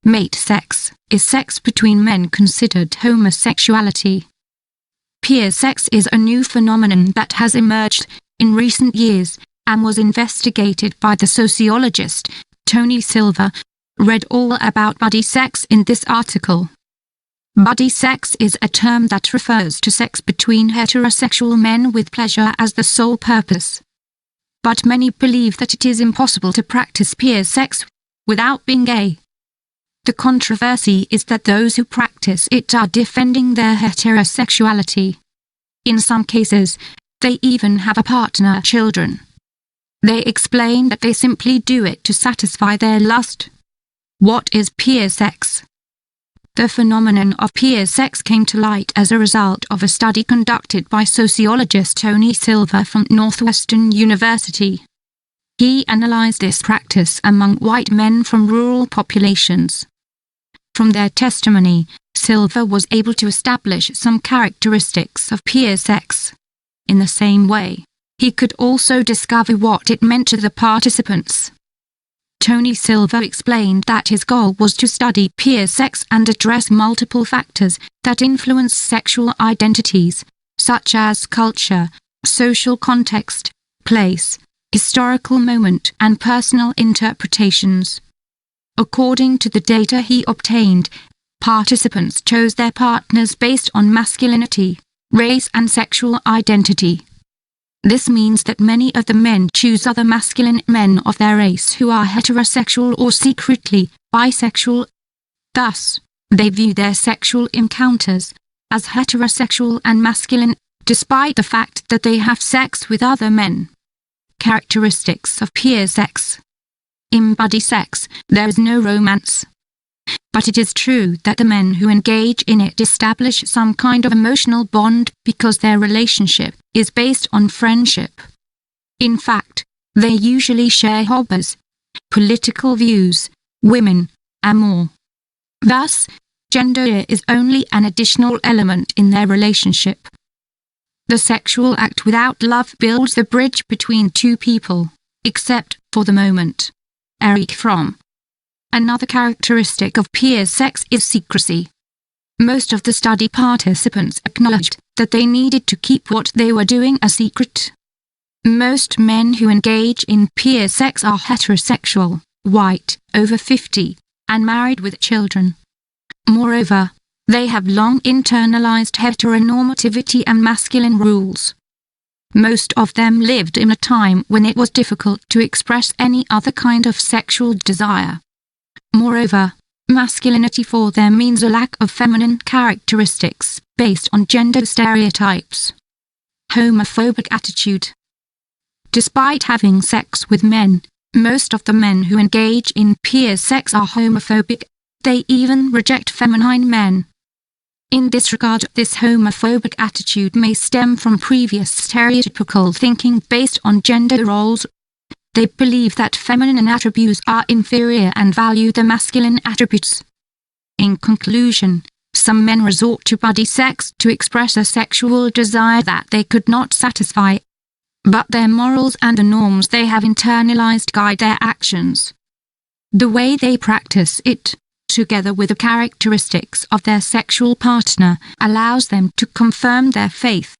Mate sex is sex between men considered homosexuality. Peer sex is a new phenomenon that has emerged in recent years and was investigated by the sociologist Tony Silver. Read all about buddy sex in this article. Buddy sex is a term that refers to sex between heterosexual men with pleasure as the sole purpose. But many believe that it is impossible to practice peer sex without being gay. The controversy is that those who practice it are defending their heterosexuality. In some cases, they even have a partner, children. They explain that they simply do it to satisfy their lust. What is peer sex? The phenomenon of peer sex came to light as a result of a study conducted by sociologist Tony Silver from Northwestern University. He analyzed this practice among white men from rural populations. From their testimony, Silver was able to establish some characteristics of peer sex. In the same way, he could also discover what it meant to the participants. Tony Silver explained that his goal was to study peer sex and address multiple factors that influence sexual identities, such as culture, social context, place, historical moment, and personal interpretations. According to the data he obtained, participants chose their partners based on masculinity, race, and sexual identity. This means that many of the men choose other masculine men of their race who are heterosexual or secretly bisexual. Thus, they view their sexual encounters as heterosexual and masculine, despite the fact that they have sex with other men. Characteristics of peer sex. In buddy sex, there is no romance. But it is true that the men who engage in it establish some kind of emotional bond because their relationship is based on friendship. In fact, they usually share hobbies, political views, women, and more. Thus, gender is only an additional element in their relationship. The sexual act without love builds the bridge between two people, except for the moment. Eric Fromm. Another characteristic of peer sex is secrecy. Most of the study participants acknowledged that they needed to keep what they were doing a secret. Most men who engage in peer sex are heterosexual, white, over 50, and married with children. Moreover, they have long internalized heteronormativity and masculine rules. Most of them lived in a time when it was difficult to express any other kind of sexual desire. Moreover, masculinity for them means a lack of feminine characteristics based on gender stereotypes. Homophobic attitude. Despite having sex with men, most of the men who engage in peer sex are homophobic. They even reject feminine men. In this regard, this homophobic attitude may stem from previous stereotypical thinking based on gender roles. They believe that feminine attributes are inferior and value the masculine attributes. In conclusion, some men resort to buddy sex to express a sexual desire that they could not satisfy. But their morals and the norms they have internalized guide their actions. The way they practice it, together with the characteristics of their sexual partner, allows them to confirm their faith.